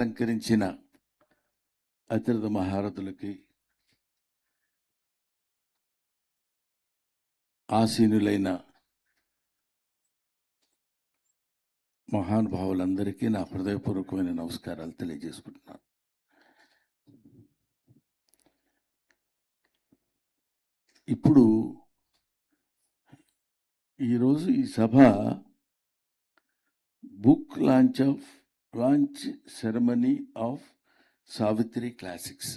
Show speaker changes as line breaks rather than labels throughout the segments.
అలంకరించిన అతిరథ మహారథులకి, ఆసీనులైన మహానుభావులందరికీ నా హృదయపూర్వకమైన నమస్కారాలు తెలియజేసుకుంటున్నాను. ఇప్పుడు ఈరోజు ఈ సభ book launch ceremony of Savitri classics.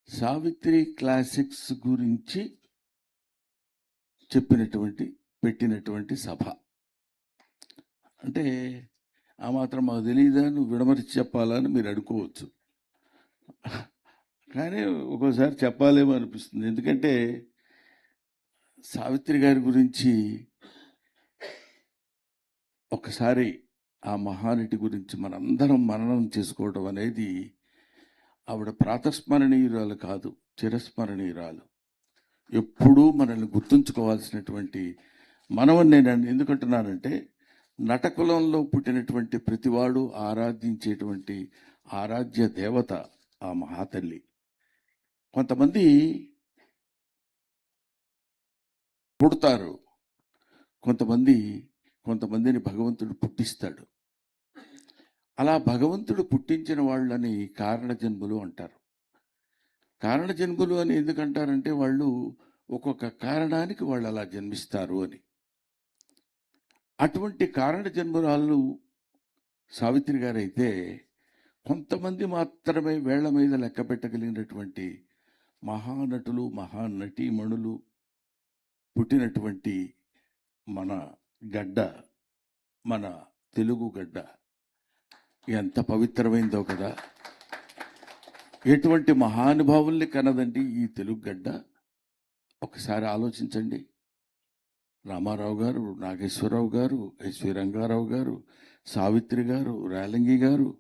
Savitri classics గురించి పెట్టినటువంటి సభ. అంటే ఆ మాత్రం మాకు తెలియదా, నువ్వు విడమరిచి చెప్పాలా అని మీరు అనుకోవచ్చు. కానీ ఒక్కోసారి చెప్పాలేమో అనిపిస్తుంది. ఎందుకంటే సావిత్రి గారి గురించి ఒకసారి ఆ మహానటి గురించి మనందరం మననం చేసుకోవడం అనేది ఆవిడ ప్రాతస్మరణీయురాలు కాదు, చిరస్మరణీయురాలు. ఎప్పుడూ మనల్ని గుర్తుంచుకోవాల్సినటువంటి మనవని నేను ఎందుకంటున్నానంటే, నటకులంలో పుట్టినటువంటి ప్రతివాడు ఆరాధించేటువంటి ఆరాధ్య దేవత ఆ మహాతల్లి. కొంతమంది పుడతారు, కొంతమందిని భగవంతుడు పుట్టిస్తాడు. అలా భగవంతుడు పుట్టించిన వాళ్ళని కారణజన్ములు అంటారు. కారణజన్ములు అని ఎందుకంటారంటే, వాళ్ళు ఒక్కొక్క కారణానికి వాళ్ళు అలా జన్మిస్తారు అని. అటువంటి కారణ జన్మురాలు సావిత్రి గారు అయితే, కొంతమంది మాత్రమే వేళ్ల మీద లెక్క పెట్టగలిగినటువంటి మహానటులు, మహానటీమణులు పుట్టినటువంటి మన గడ్డ, మన తెలుగు గడ్డ ఎంత పవిత్రమైందో కదా. ఎటువంటి మహానుభావుల్ని కనదండి ఈ తెలుగు గడ్డ. ఒకసారి ఆలోచించండి. రామారావు గారు, నాగేశ్వరరావు గారు, ఎస్వి రంగారావు గారు, సావిత్రి గారు, రేలంగి గారు,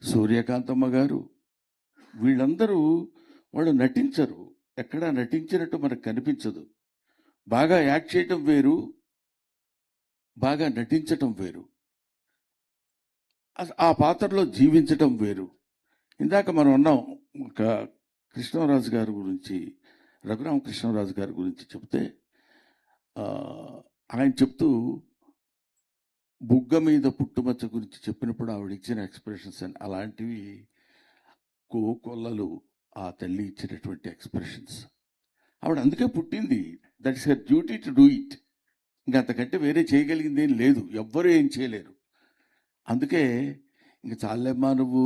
సూర్యకాంతమ్మ గారు, వీళ్ళందరూ వాళ్ళు నటించరు. ఎక్కడా నటించినట్టు మనకు కనిపించదు. బాగా యాక్ట్ చేయటం వేరు, బాగా నటించటం వేరు, ఆ పాత్రలో జీవించటం వేరు. ఇందాక మనం అన్నాం, ఒక కృష్ణరాజు గారి గురించి, రఘురామకృష్ణరాజు గారి గురించి చెప్తే, ఆయన చెప్తూ బుగ్గ మీద పుట్టుమచ్చ గురించి చెప్పినప్పుడు ఆవిడ ఇచ్చిన ఎక్స్ప్రెషన్స్ అని అలాంటివి కోకొల్లలు ఆ తల్లి ఇచ్చినటువంటి ఎక్స్ప్రెషన్స్. ఆవిడ అందుకే పుట్టింది. That is her duty to do it. ఇంకా అంతకంటే వేరే చేయగలిగింది ఏం లేదు, ఎవ్వరూ ఏం చేయలేరు. అందుకే ఇంక చాలేమ్మా నువ్వు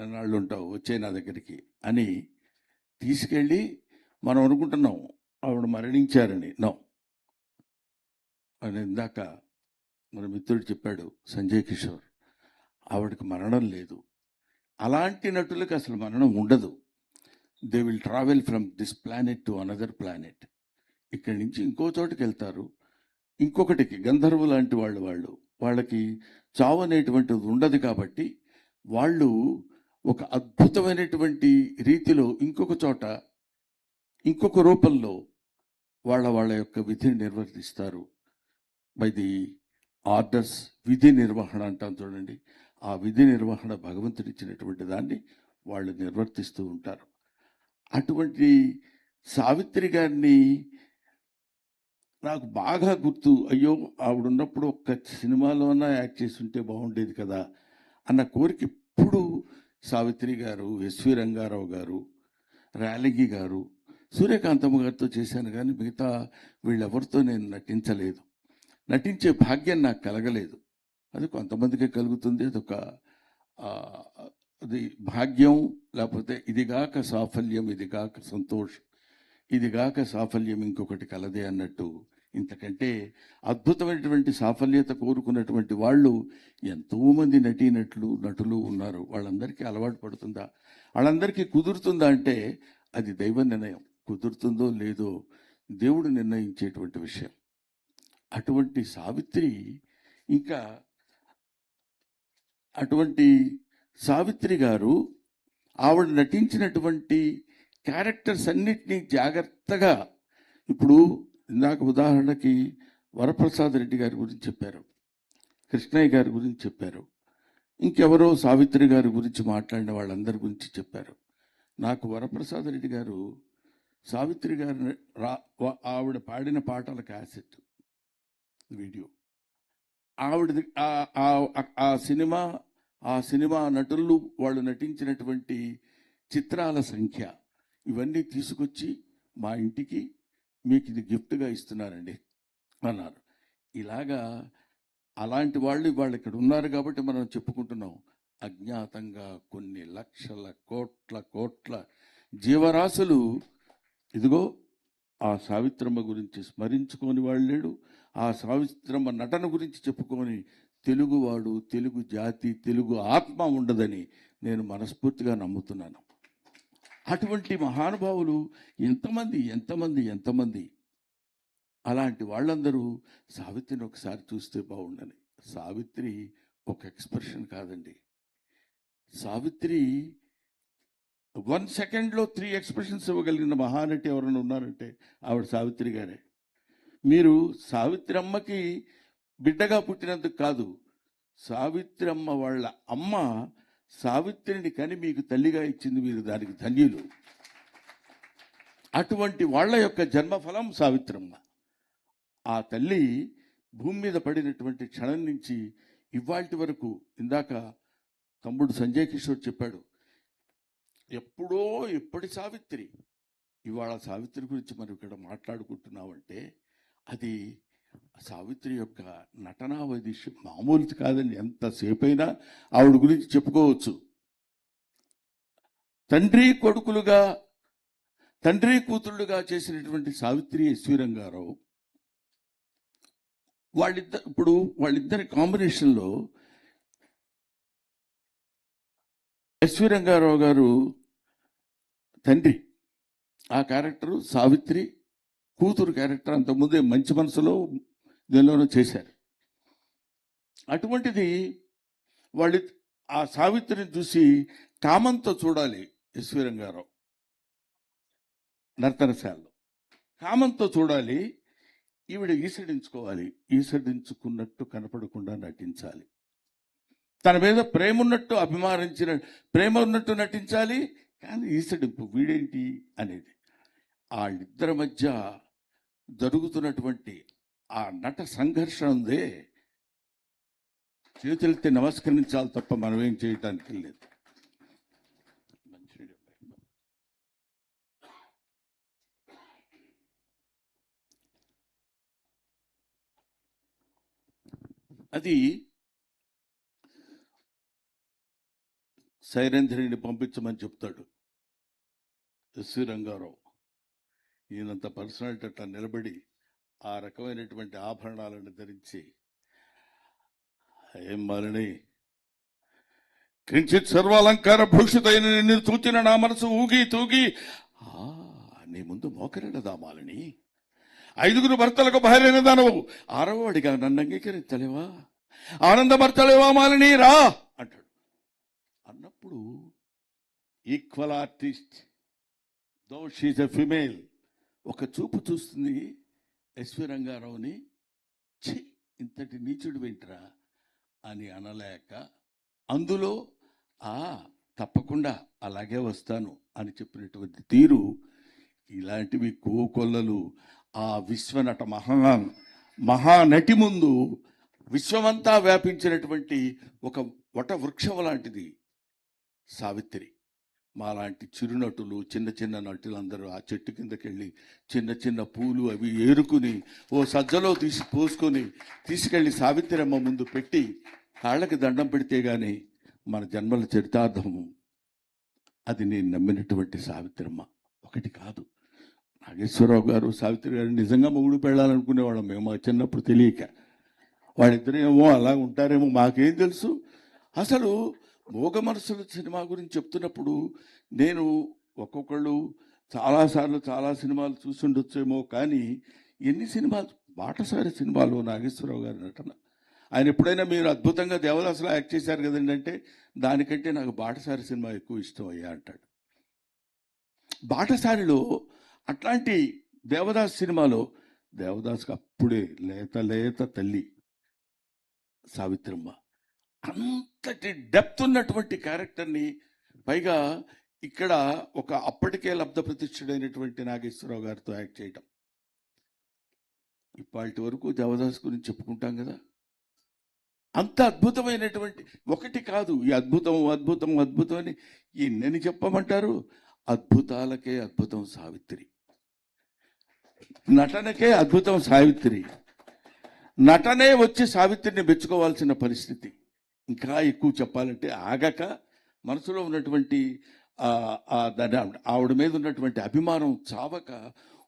ఎన్నాళ్ళు ఉంటావు, వచ్చే నా దగ్గరికి అని తీసుకెళ్ళి మనం అనుకుంటున్నాం ఆవిడ మరణించారని. నో, అని ఇందాక మన మిత్రుడు చెప్పాడు, సంజయ్ కిషోర్, ఆవిడకి మరణం లేదు. అలాంటి నటులకు అసలు మరణం ఉండదు. They will travel from this planet to another planet. ఇక్కడి నుంచి ఇంకో చోటుకి వెళ్తారు, ఇంకొకటికి. గంధర్వు లాంటి వాళ్ళకి చావు అనేటువంటిది ఉండదు. కాబట్టి వాళ్ళు ఒక అద్భుతమైనటువంటి రీతిలో ఇంకొక చోట, ఇంకొక రూపంలో వాళ్ళ యొక్క విధిని నిర్వర్తిస్తారు. బై ది ఆర్డర్స్, విధి నిర్వహణ అంటాం చూడండి. ఆ విధి నిర్వహణ భగవంతుడు ఇచ్చినటువంటి దాన్ని వాళ్ళు నిర్వర్తిస్తూ ఉంటారు. అటువంటి సావిత్రి గారిని నాకు బాగా గుర్తు. అయ్యో, ఆవిడున్నప్పుడు ఒక్క సినిమాలోనా యాక్ట్ చేసి ఉంటే బాగుండేది కదా అన్న కోరిక ఇప్పుడు సావిత్రి గారు, ఎస్వి రంగారావు గారు, రేలంగి గారు, సూర్యకాంతమ్మ గారితో చేశాను. కానీ మిగతా వీళ్ళెవరితో నేను నటించలేదు. నటించే భాగ్యం నాకు కలగలేదు. అది కొంతమందికి కలుగుతుంది. అది భాగ్యం. లేకపోతే ఇదిగాక సాఫల్యం, ఇదిగాక సంతోషం, ఇదిగాక సాఫల్యం ఇంకొకటి కలదే అన్నట్టు. ఇంతకంటే అద్భుతమైనటువంటి సాఫల్యత కోరుకున్నటువంటి వాళ్ళు ఎంతోమంది నటులు ఉన్నారు. వాళ్ళందరికీ అలవాటు పడుతుందా, వాళ్ళందరికీ కుదురుతుందా అంటే అది దైవ నిర్ణయం. కుదురుతుందో లేదో దేవుడు నిర్ణయించేటువంటి విషయం. అటువంటి సావిత్రి, ఇంకా అటువంటి సావిత్రి గారు ఆవిడ నటించినటువంటి క్యారెక్టర్స్ అన్నిటినీ జాగ్రత్తగా, ఇప్పుడు ఇందాక ఉదాహరణకి వరప్రసాద్ రెడ్డి గారి గురించి చెప్పారు, కృష్ణయ్య గారి గురించి చెప్పారు. ఇంకెవరో సావిత్రి గారి గురించి మాట్లాడిన వాళ్ళందరి గురించి చెప్పారు. నాకు వరప్రసాద్ రెడ్డి గారు సావిత్రి గారిని ఆవిడ పాడిన పాటల క్యాసెట్ వీడియో, ఆవిడది ఆ సినిమా నటులు వాళ్ళు నటించినటువంటి చిత్రాల సంఖ్య ఇవన్నీ తీసుకొచ్చి మా ఇంటికి మీకు ఇది గిఫ్ట్గా ఇస్తున్నారండి అన్నారు. ఇలాగా అలాంటి వాళ్ళు వాళ్ళు ఇక్కడ ఉన్నారు కాబట్టి మనం చెప్పుకుంటున్నాం. అజ్ఞాతంగా కొన్ని లక్షల కోట్ల జీవరాశులు ఇదిగో ఆ సావిత్రమ్మ గురించి స్మరించుకొని వాళ్ళు లేడు, ఆ సావిత్రమ్మ నటన గురించి చెప్పుకొని తెలుగువాడు, తెలుగు జాతి, తెలుగు ఆత్మ ఉండదని నేను మనస్ఫూర్తిగా నమ్ముతున్నాను. అటువంటి మహానుభావులు ఎంతమంది అలాంటి వాళ్ళందరూ సావిత్రిని ఒకసారి చూస్తే బాగుండని. సావిత్రి ఒక ఎక్స్ప్రెషన్ కాదండి. సావిత్రి 1 సెకండ్లో 3 ఎక్స్ప్రెషన్స్ ఇవ్వగలిగిన మహానటి ఎవరైనా ఉన్నారంటే ఆవిడ సావిత్రి గారే. మీరు సావిత్రమ్మకి బిడ్డగా పుట్టినందుకు కాదు, సావిత్రమ్మ వాళ్ళ అమ్మ సావిత్రిని కని మీకు తల్లిగా ఇచ్చింది, మీరు దానికి ధన్యులు. అటువంటి వాళ్ళ యొక్క జన్మఫలం సావిత్రమ్మ. ఆ తల్లి భూమి మీద పడినటువంటి క్షణం నుంచి ఇవాల్టి వరకు, ఇందాక తమ్ముడు సంజయ్ కిషోర్ చెప్పాడు, ఎప్పటి సావిత్రి. ఇవాళ సావిత్రి గురించి మనం ఇక్కడ మాట్లాడుకుంటున్నామంటే అది సావిత్రి యొక్క నటనా వైదిష్యం మామూలు కాదండి. ఎంతసేపైనా ఆవిడ గురించి చెప్పుకోవచ్చు. తండ్రి కూతుళ్ళుగా చేసినటువంటి సావిత్రి ఎస్వి రంగారావు, వాళ్ళిద్దరి కాంబినేషన్లో ఎస్వి రంగారావు గారు తండ్రి ఆ క్యారెక్టరు, సావిత్రి కూతురు క్యారెక్టర్ అంతకుముందే మంచి మనసులో దీనిలోనూ చేశారు. అటువంటిది వాళ్ళు ఆ సావిత్రిని చూసి కామంతో చూడాలి ఎస్వి రంగారావు. నర్తనశాలలో కామంతో చూడాలి, ఈవిడ ఈసడించుకున్నట్టు కనపడకుండా నటించాలి, తన మీద ప్రేమ ఉన్నట్టు నటించాలి, కానీ ఈసడింపు వీడేంటి అనేది. వాళ్ళిద్దరి మధ్య జరుగుతున్నటువంటి ఆ నట సంఘర్షణ ఉందే, చేతులెత్తి నమస్కరించాలి తప్ప మనం ఏం చేయటానికి లేదు. అది సైరేంద్రుడిని పంపించమని చెప్తాడు ఎస్వి రంగారావు. ఈయనంత పర్సనాలిటీ అట్లా నిలబడి ఆ రకమైనటువంటి ఆభరణాలను ధరించి, ఏం మాలిని, కించిత్ సర్వాలంకార భూషితైన నిన్ను చూచిన నా మనసు ఊగి తూగి నీ ముందు మోకరినదా మాలిని, 5 భర్తలకు భార్యన దానవు, 6వవాడిగా నన్ను అంగీకరించలేవా, ఆనందపరచలేవా మాలిని, రా అంటాడు. అన్నప్పుడు equal artist though she's a female ఒక చూపు చూస్తుంది ఎస్వి రంగారావుని, ఇంతటి నీచుడు వెంటరా అని అనలేక, అందులో తప్పకుండా అలాగే వస్తాను అని చెప్పినటువంటి తీరు, ఇలాంటివి కోకొల్లలు. ఆ విశ్వనట మహానటి ముందు విశ్వమంతా వ్యాపించినటువంటి ఒక వట వృక్షం లాంటిది సావిత్రి. మాలాంటి చిరునటులు, చిన్న నటులందరూ ఆ చెట్టు కిందకి వెళ్ళి చిన్న పూలు అవి ఏరుకుని ఓ సజ్జలో తీసుకెళ్ళి సావిత్రమ్మ ముందు పెట్టి కాళ్ళకి దండం పెడితే గాని మన జన్మల చరితార్థము. అది నేను నమ్మినటువంటి సావిత్రమ్మ. ఒకటి కాదు, నాగేశ్వరరావు గారు సావిత్రి గారు నిజంగా మొగుడు పెళ్ళాలనుకునేవాళ్ళం మేము మా చిన్నప్పుడు తెలియక. వాళ్ళిద్దరేమో అలా ఉంటారేమో మాకేం తెలుసు. అసలు మోగ మనసుల సినిమా గురించి చెప్తున్నప్పుడు నేను ఒక్కొక్కళ్ళు చాలాసార్లు చాలా సినిమాలు చూసుండొచ్చేమో, కానీ ఎన్ని సినిమాలు, బాటసారి సినిమాలో నాగేశ్వరరావు గారి నటన. ఆయన ఎప్పుడైనా మీరు అద్భుతంగా దేవదాసులో యాక్ట్ చేశారు కదండి అంటే, దానికంటే నాకు బాటసారి సినిమా ఎక్కువ ఇష్టం అయ్యా అంటాడు. బాటసారిలో అట్లాంటి దేవదాస్ సినిమాలో దేవదాస్కి అప్పుడే లేత తల్లి సావిత్రమ్మ. అంతటి డెప్త్ ఉన్నటువంటి క్యారెక్టర్ని, పైగా ఇక్కడ ఒక అప్పటికే లబ్ధ ప్రతిష్ఠుడైనటువంటి నాగేశ్వరరావు గారితో యాక్ట్ చేయటం. ఇప్పటి వరకు దేవదాస్ గురించి చెప్పుకుంటాం కదా, అంత అద్భుతమైనటువంటి ఒకటి కాదు, ఈ అద్భుతం అద్భుతం అద్భుతం అని ఎన్నని చెప్పమంటారు. అద్భుతాలకే అద్భుతం సావిత్రి, నటనకే అద్భుతం సావిత్రి, నటనే వచ్చి సావిత్రిని మెచ్చుకోవాల్సిన పరిస్థితి. ఇంకా ఎక్కువ చెప్పాలంటే ఆగక మనసులో ఉన్నటువంటి ఆవిడ మీద ఉన్నటువంటి అభిమానం చావక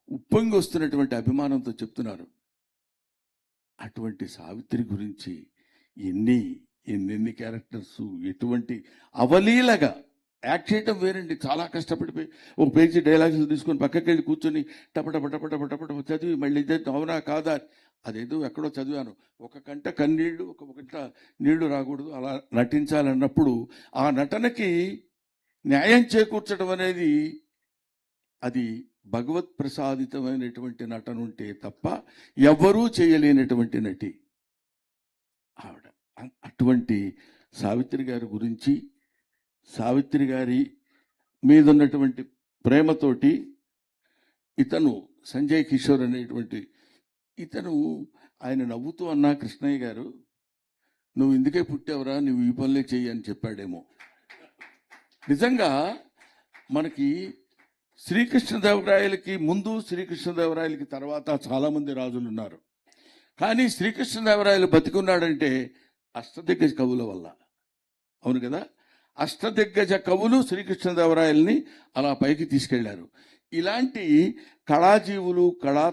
ఉప్పొంగి వస్తున్నటువంటి అభిమానంతో చెప్తున్నారు. అటువంటి సావిత్రి గురించి ఎన్నెన్ని క్యారెక్టర్స్, ఎటువంటి అవలీలగా యాక్ట్ చేయటం వేరండి. చాలా కష్టపడిపోయి ఒక పేజీ డైలాగ్స్ తీసుకొని పక్కకి వెళ్ళి కూర్చొని టపటపటపటపటపట చదివి మళ్ళీ అవునా కాదా, అదేదో ఎక్కడో చదివాను, ఒక కంట కన్నీళ్లు ఒక కంట నీళ్లు రాకూడదు, అలా నటించాలన్నప్పుడు ఆ నటనకి న్యాయం చేకూర్చడం అనేది అది భగవత్ ప్రసాదితమైనటువంటి నటన ఉంటే తప్ప ఎవ్వరూ చేయలేనటువంటి నటి ఆవిడ. అటువంటి సావిత్రి గారి గురించి, సావిత్రి గారి మీద ఉన్నటువంటి ప్రేమతోటి ఇతను సంజయ్ కిషోర్ అనేటువంటి ఇతను, ఆయన నవ్వుతూ అన్నా, కృష్ణయ్య గారు నువ్వు ఇందుకే పుట్టావురా, నువ్వు ఈ పనులే చెయ్యి అని చెప్పాడేమో. నిజంగా మనకి శ్రీకృష్ణదేవరాయలకి ముందు, శ్రీకృష్ణదేవరాయలకి తర్వాత చాలామంది రాజులు ఉన్నారు. కానీ శ్రీకృష్ణదేవరాయలు బతికున్నాడంటే అష్టదిగ్గజ కవుల వల్ల. అవును కదా, అష్టదిగ్గజ కవులు శ్రీకృష్ణదేవరాయల్ని అలా పైకి తీసుకెళ్లారు. ఇలాంటి కళాజీవులు, కళా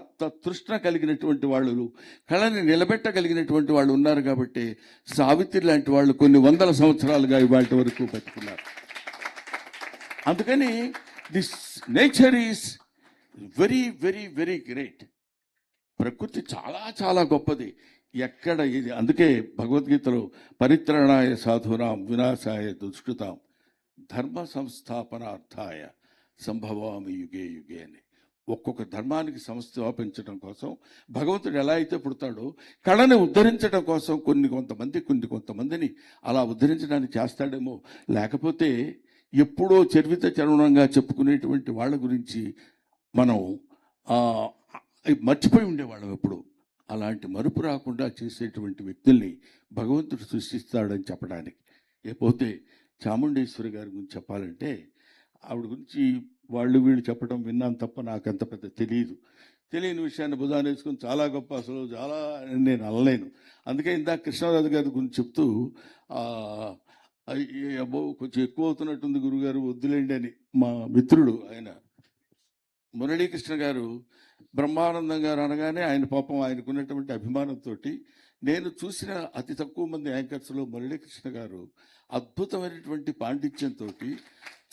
తృష్ణ కలిగినటువంటి వాళ్ళు, కళని నిలబెట్టగలిగినటువంటి వాళ్ళు ఉన్నారు కాబట్టి సావిత్రి లాంటి వాళ్ళు కొన్ని వందల సంవత్సరాలుగా ఇవాటి వరకు బతుకున్నారు. అందుకని this nature is very very very great. ప్రకృతి చాలా చాలా గొప్పది. ఎక్కడ ఇది, అందుకే భగవద్గీతలో పరిత్రాణాయ సాధూనాం వినాశాయ దుష్కృతాం ధర్మ సంస్థాపనార్థాయ సంభవామి యుగే యుగే అని. ఒక్కొక్క ధర్మానికి సంస్థాపించడం కోసం భగవంతుడు ఎలా అయితే పుడతాడో, కళని ఉద్ధరించడం కోసం కొంతమందిని అలా ఉద్ధరించడానికి చేస్తాడేమో. లేకపోతే ఎప్పుడో చర్విత చరుణంగా చెప్పుకునేటువంటి వాళ్ళ గురించి మనం మర్చిపోయి ఉండేవాళ్ళం ఎప్పుడు. అలాంటి మరుపు రాకుండా చేసేటువంటి వ్యక్తుల్ని భగవంతుడు సృష్టిస్తాడని చెప్పడానికి. లేకపోతే చాముండేశ్వరి గారి గురించి చెప్పాలంటే, ఆవిడ గురించి వాళ్ళు వీళ్ళు చెప్పడం విన్నాను తప్ప నాకంత పెద్ద తెలియని విషయాన్ని భుజాన్ని వేసుకుని చాలా గొప్ప, అసలు చాలా నేను అనలేను. అందుకే ఇందాక కృష్ణరాజు గారి గురించి చెప్తూ అబ్బో కొంచెం ఎక్కువ అవుతున్నట్టుంది గురుగారు వద్దులేండి అని మా మిత్రుడు ఆయన మురళీకృష్ణ గారు, బ్రహ్మానందం గారు అనగానే ఆయన పాపం ఆయనకున్నటువంటి అభిమానంతో, నేను చూసిన అతి తక్కువ మంది యాంకర్స్లో మురళీకృష్ణ గారు అద్భుతమైనటువంటి పాండిత్యంతో,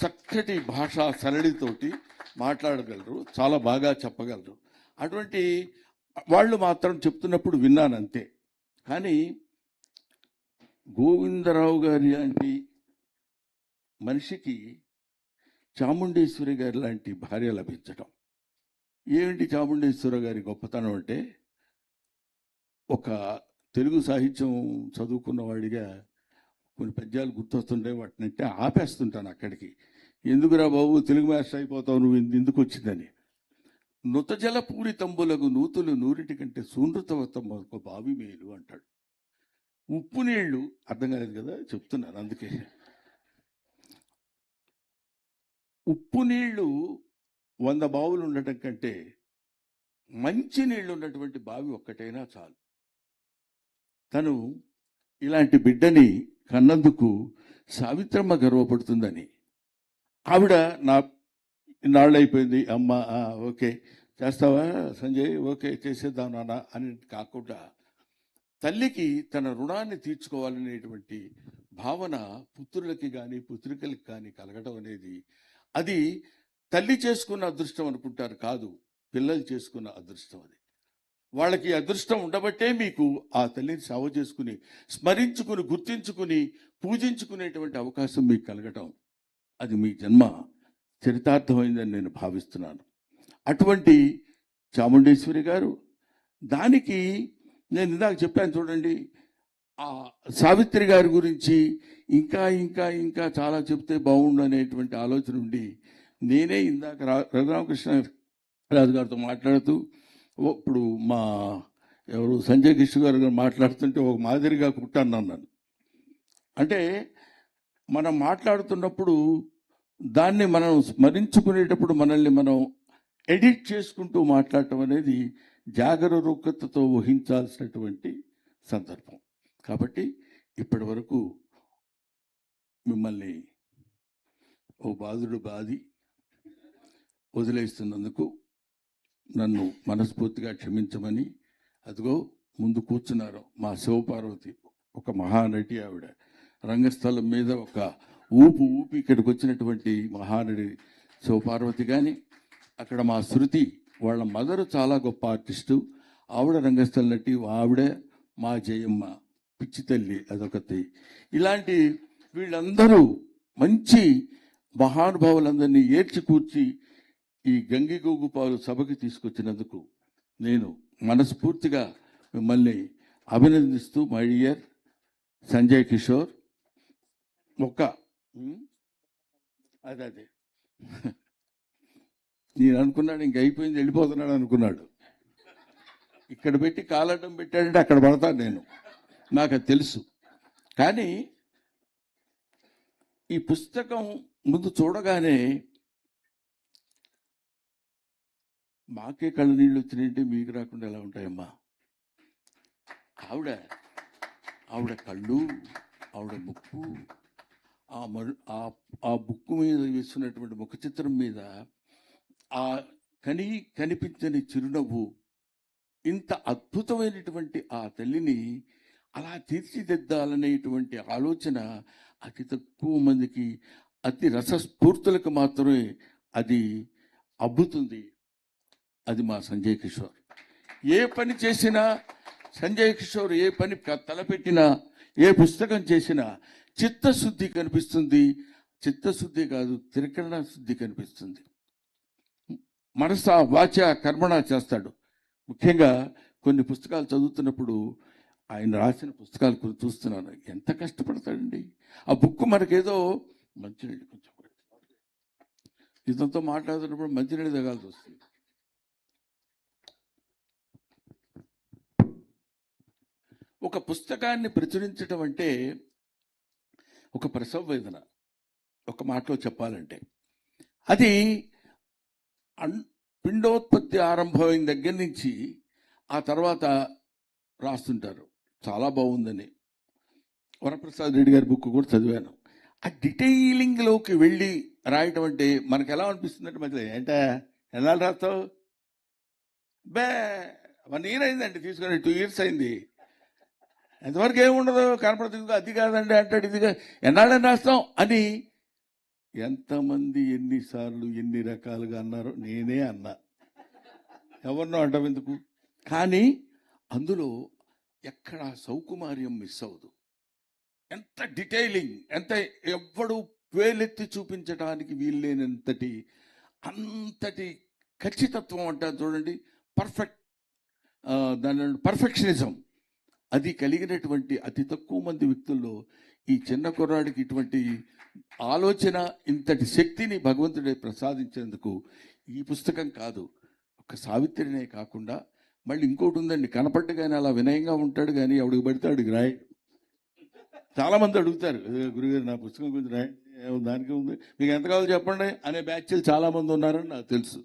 చక్కటి భాషా సరళితోటి మాట్లాడగలరు, చాలా బాగా చెప్పగలరు. అటువంటి వాళ్ళు మాత్రం చెప్తున్నప్పుడు విన్నాను అంతే. కానీ గోవిందరావు గారి లాంటి మనిషికి చాముండేశ్వరి గారి లాంటి భార్య లభించటం, ఏమిటి చాముండేశ్వరి గారి గొప్పతనం అంటే, ఒక తెలుగు సాహిత్యం చదువుకున్న వాడిగా కొన్ని పద్యాలు గుర్తొస్తుంటే వాటినంటే ఆపేస్తుంటాను అక్కడికి. ఎందుకురా బాబు తెలుగు మాస్టర్ అయిపోతావు నువ్వు, ఎందుకు వచ్చిందని. నుతజల పూరితంబులకు నూతులు నూరిటి కంటే సూనృతవతం ఒక బావి మేలు అంటాడు. ఉప్పు నీళ్లు, అర్థం కాలేదు కదా చెప్తున్నాను అందుకే, ఉప్పు నీళ్లు 100 బావులు ఉండటం కంటే మంచి నీళ్లు ఉన్నటువంటి బావి ఒక్కటైనా చాలు. తను ఇలాంటి బిడ్డని కన్నందుకు సావిత్రమ్మ గర్వపడుతుందని. ఆవిడ నా నాళ్ళు అయిపోయింది అమ్మ, ఓకే చేస్తావా సంజయ్, ఓకే చేసేద్దాం నాన్న అని కాకుండా, తల్లికి తన రుణాన్ని తీర్చుకోవాలనేటువంటి భావన పుత్రులకి కానీ పుత్రికలకి కానీ కలగడం అనేది, అది తల్లి చేసుకున్న అదృష్టం అనుకుంటారు, కాదు పిల్లలు చేసుకున్న అదృష్టం. అది వాళ్ళకి అదృష్టం ఉండబట్టే మీకు ఆ తల్లిని సేవ చేసుకుని, స్మరించుకుని, గుర్తించుకుని, పూజించుకునేటువంటి అవకాశం మీకు కలగటం, అది మీ జన్మ చరితార్థమైందని నేను భావిస్తున్నాను. అటువంటి చాముండేశ్వరి గారు, దానికి నేను ఇందాక చెప్పాను చూడండి, ఆ సావిత్రి గారి గురించి ఇంకా ఇంకా ఇంకా చాలా చెప్తే బాగుండు అనేటువంటి ఆలోచన ఉండి నేనే ఇందాక రఘురామకృష్ణ రాజు గారితో మాట్లాడుతూ ఇప్పుడు మా ఎవరు సంజయ్ కిషోర్ గారు మాట్లాడుతుంటే ఒక మాదిరిగా కుట్టాను అన్నాను. అంటే మనం మాట్లాడుతున్నప్పుడు దాన్ని మనం స్మరించుకునేటప్పుడు మనల్ని మనం ఎడిట్ చేసుకుంటూ మాట్లాడటం అనేది జాగరూకతతో వహించాల్సినటువంటి సందర్భం. కాబట్టి ఇప్పటి వరకు మిమ్మల్ని ఓ బాధుడు బాధి వదిలేస్తున్నందుకు నన్ను మనస్ఫూర్తిగా క్షమించమని. అదిగో ముందు కూర్చున్నారు మా శివపార్వతి, ఒక మహానటి. ఆవిడ రంగస్థలం మీద ఒక ఊపి ఇక్కడికి వచ్చినటువంటి మహానటి శివపార్వతి. కానీ అక్కడ మా శృతి వాళ్ళ మదరు చాలా గొప్ప ఆర్టిస్టు, ఆవిడ రంగస్థల నటి. ఆవిడే మా జయమ్మ పిచ్చి తల్లి అదొకటి. ఇలాంటి వీళ్ళందరూ మంచి మహానుభావులందరినీ ఏడ్చి కూర్చి ఈ గంగిగోగుపాలు సభకి తీసుకొచ్చినందుకు నేను మనస్ఫూర్తిగా మిమ్మల్ని అభినందిస్తూ, మై డియర్ సంజయ్ కిషోర్. అదే నేను అనుకున్నాడు ఇంక అయిపోయింది వెళ్ళిపోతున్నాడు అనుకున్నాడు. ఇక్కడ పెట్టి కాలడ్డం పెట్టాడంటే అక్కడ పడతాను నేను, నాకు అది తెలుసు. కానీ ఈ పుస్తకం ముందు చూడగానే మాకే కళ్ళ నీళ్ళు వచ్చినాయంటే మీకు రాకుండా ఎలా ఉంటాయమ్మా? ఆవిడ కళ్ళు, ఆవిడ ముక్కు, ఆ బుక్కు మీద వేస్తున్నటువంటి ముఖ చిత్రం మీద ఆ కనిపించని చిరునవ్వు, ఇంత అద్భుతమైనటువంటి ఆ తల్లిని అలా తీర్చిదిద్దాలనేటువంటి ఆలోచన అతి తక్కువ మందికి, అతి రసస్ఫూర్తులకు మాత్రమే అది అబ్బుతుంది. అది మా సంజయ్ కిషోర్. ఏ పని చేసినా సంజయ్ కిషోర్, ఏ పని తలపెట్టినా, ఏ పుస్తకం చేసినా చిత్తశుద్ధి కనిపిస్తుంది. చిత్తశుద్ధి కాదు, త్రికరణ శుద్ధి కనిపిస్తుంది. మనస వాచ కర్మణ చేస్తాడు. ముఖ్యంగా కొన్ని పుస్తకాలు చదువుతున్నప్పుడు ఆయన రాసిన పుస్తకాలు కొన్ని చూస్తున్నాను, ఎంత కష్టపడతాడండి. ఆ బుక్ మనకేదో మంచినీళ్ళు కొంచెం ఇదంతా మాట్లాడుతున్నప్పుడు మంచినీళ్ళు తగాల్సి వస్తుంది. ఒక పుస్తకాన్ని ప్రచురించడం అంటే ఒక ప్రసవ వేదన. ఒక మాటలో చెప్పాలంటే అది పిండోత్పత్తి ఆరంభమైన దగ్గర నుంచి ఆ తర్వాత రాస్తుంటారు. చాలా బాగుందని వరప్రసాద్ రెడ్డి గారి బుక్ కూడా చదివాను. ఆ డీటెయిలింగ్లోకి వెళ్ళి రాయటం అంటే మనకు ఎలా అనిపిస్తుంది అంటే, మధ్యలో ఏంటా ఎన్నాళ్ళు రాస్తావు, బే 1 year అయిందండి తీసుకొని, 2 years అయింది, ఎంతవరకు ఏముండదు కనపడుతుంది, అది కాదండి అంటాడు, ఇది ఎన్నాళ్ళని రాస్తాం అని. ఎంతమంది ఎన్నిసార్లు ఎన్ని రకాలుగా అన్నారో నేనే అన్నా, ఎవరినో అంటాం ఎందుకు. కానీ అందులో ఎక్కడ సౌకుమార్యం మిస్ అవ్వదు. ఎంత డీటెయిలింగ్, ఎంత ఎవ్వడు వేలెత్తి చూపించడానికి వీల్లేనంతటి అంతటి ఖచ్చితత్వం అంటారు చూడండి, దాని పర్ఫెక్షనిజం అది కలిగినటువంటి అతి తక్కువ మంది వ్యక్తుల్లో ఈ చిన్న కుర్రాడికి ఇటువంటి ఆలోచన, ఇంతటి శక్తిని భగవంతుడే ప్రసాదించేందుకు ఈ పుస్తకం కాదు, ఒక సావిత్రినే కాకుండా మళ్ళీ ఇంకోటి ఉందండి. కనపడ్డగానే అలా వినయంగా ఉంటాడు, కానీ ఎవడికి పడితే అడిగి రాయడు. చాలామంది అడుగుతారు, గురుగారు నా పుస్తకం గురించి రాయండి, దానికి ఉంది, మీకు ఎంత కావాలో చెప్పండి అనే బ్యాచ్లు చాలామంది ఉన్నారని నాకు తెలుసు.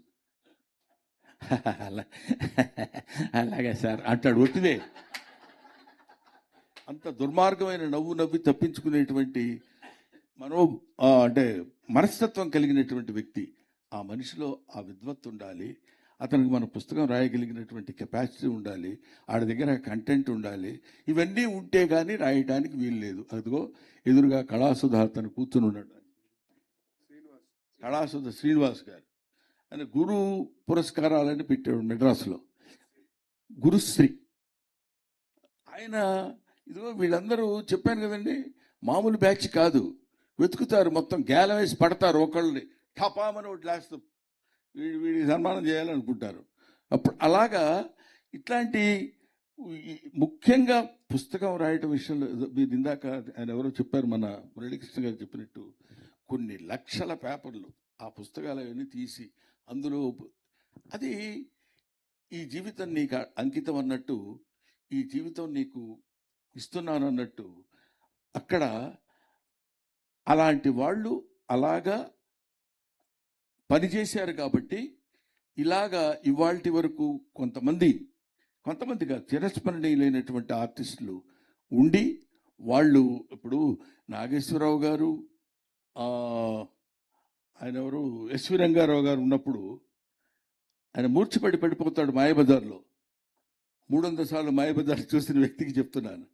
అలాగే సార్ అంటాడు ఒట్టిదే. అంత దుర్మార్గమైన నవ్వు నవ్వి తప్పించుకునేటువంటి అంటే మనస్తత్వం కలిగినటువంటి వ్యక్తి. ఆ మనిషిలో ఆ విద్వత్తు ఉండాలి, అతనికి మన పుస్తకం రాయగలిగినటువంటి కెపాసిటీ ఉండాలి, ఆడి దగ్గర కంటెంట్ ఉండాలి. ఇవన్నీ ఉంటే కానీ రాయడానికి వీలు లేదు. అదిగో ఎదురుగా కళాసుధ అతను కూర్చుని ఉన్నాడు, కళాసుధ శ్రీనివాస్ గారు అని గురు పురస్కారాలని పెట్టాడు మెడ్రాస్లో, గురుశ్రీ ఆయన. ఇదిగో వీళ్ళందరూ చెప్పాను కదండి, మామూలు బ్యాచ్ కాదు, వెతుకుతారు, మొత్తం గేలం వేసి పడతారు, ఒకళ్ళని టపామని ఒకటి లాస్ట్ వీడికి సన్మానం చేయాలనుకుంటారు. అప్పుడు అలాగా ఇట్లాంటి ముఖ్యంగా పుస్తకం రాయటం విషయంలో మీరు ఇందాక ఆయన ఎవరో చెప్పారు, మన మురళీకృష్ణ గారు చెప్పినట్టు కొన్ని లక్షల పేపర్లు ఆ పుస్తకాలు అవన్నీ తీసి అందులో అది ఈ జీవితం నీకు అంకితం అన్నట్టు, ఈ జీవితం నీకు ఇస్తున్నాను అన్నట్టు, అక్కడ అలాంటి వాళ్ళు అలాగా పనిచేశారు కాబట్టి ఇలాగా ఇవాల్టి వరకు కొంతమంది కాదు, చిరస్మరణీయులైనటువంటి ఆర్టిస్టులు ఉండి వాళ్ళు ఇప్పుడు నాగేశ్వరరావు గారు, ఆయన ఎవరు ఎస్వి రంగారావు గారు ఉన్నప్పుడు ఆయన పడిపోతాడు మాయబజార్లో. 300 సార్లు మాయబజార్ చూసిన వ్యక్తికి చెప్తున్నాను.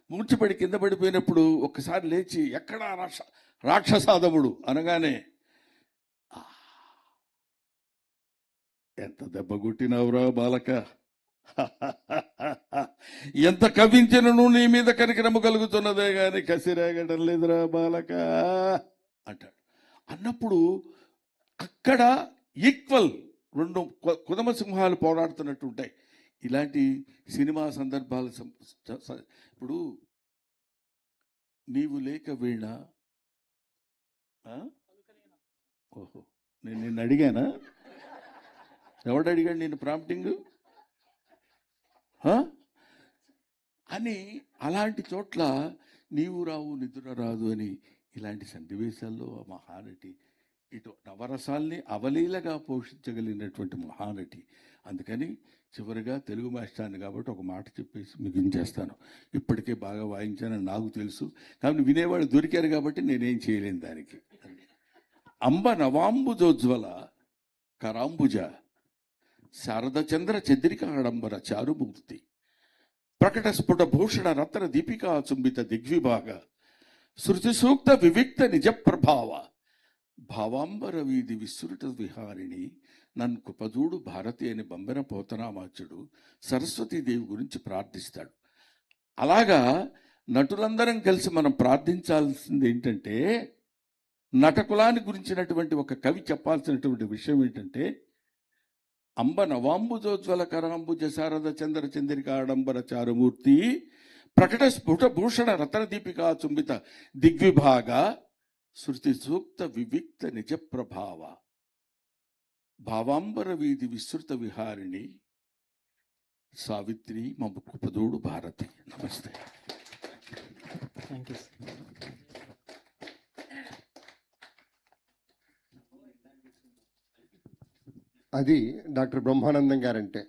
మూర్చిపడి కింద పడిపోయినప్పుడు ఒక్కసారి లేచి ఎక్కడా రాక్షసాదముడు అనగానే ఎంత దెబ్బ కొట్టినావురా బాలక, ఎంత కవించినను నీ మీద కనికరము కలుగుతున్నదే గాని కసిరేగడం లేదురా బాలక అంటాడు. అన్నప్పుడు అక్కడ ఈక్వల్ రెండు కుదమ సింహాలు పోరాడుతున్నట్టు ఉంటాయి. ఇలాంటి సినిమా సందర్భాలు ఇప్పుడు నీవు లేక వీణ, ఓహో నేను నిన్ను అడిగానా? ఎవడు అడిగాడు నేను ప్రాంప్టింగ్ అని? అలాంటి చోట్ల నీవు రావు నిద్ర రాదు అని ఇలాంటి సన్నివేశాల్లో మహానటి ఇటు నవరసాల్ని అవలీలగా పోషించగలిగినటువంటి మహానటి. అందుకని చివరిగా తెలుగు మాస్టర్ని కాబట్టి ఒక మాట చెప్పేసి ముగించేస్తాను. ఇప్పటికే బాగా వాయించానని నాకు తెలుసు, కానీ వినేవాళ్ళు దొరికారు కాబట్టి నేనేం చేయలేను దానికి. అంబ నవాంబుజోజ్వల కరాంబుజ శారదచంద్ర చంద్రిక ఆడంబర చారుమూర్తి ప్రకట స్ఫుట భూషణ రత్న దీపికా చుంబిత దిగ్విభాగ శృతి సూక్త వివిక్త నిజ ప్రభావ భావాంబర వీధి విస్తృత విహారిణి నన్ను కుపజూడు భారతి అని బంబెన పోతనామాచుడు సరస్వతీదేవి గురించి ప్రార్థిస్తాడు. అలాగా నటులందరం కలిసి మనం ప్రార్థించాల్సింది ఏంటంటే, నటకులాన్ని గురించినటువంటి ఒక కవి చెప్పాల్సినటువంటి విషయం ఏంటంటే, అంబ నవాంబుజోజ్వల కరాంబుజ శారద చంద్ర చంద్రిక ఆడంబర చారుమూర్తి ప్రకట స్ఫుట భూషణ రతనదీపికా చుంబిత దిగ్విభాగ శృతి సూక్త వివిక్త నిజ ప్రభావ భావాంబర వీధి విస్తృత విహారిణి సావిత్రి మమ కుపదూడు భారతి. నమస్తే.
అది డాక్టర్ బ్రహ్మానందం గారంటే.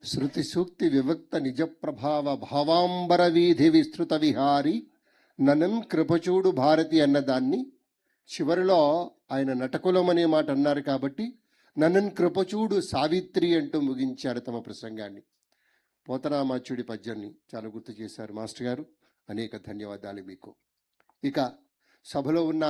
శృతి సూక్తి వివక్త నిజ ప్రభావ భావాంబర వీధి విస్తృత విహారి ననం కృపచూడు భారతి అన్నదాన్ని చివరిలో ఆయన నటకులం అనే మాట అన్నారు కాబట్టి నన్నన్ కృపచూడు సావిత్రి అంటూ ముగించారు తమ ప్రసంగాన్ని. పోతనామాచ్యుడి పద్యాన్ని చాలా గుర్తు చేశారు మాస్టర్ గారు. అనేక ధన్యవాదాలు మీకు. ఇక సభలో ఉన్న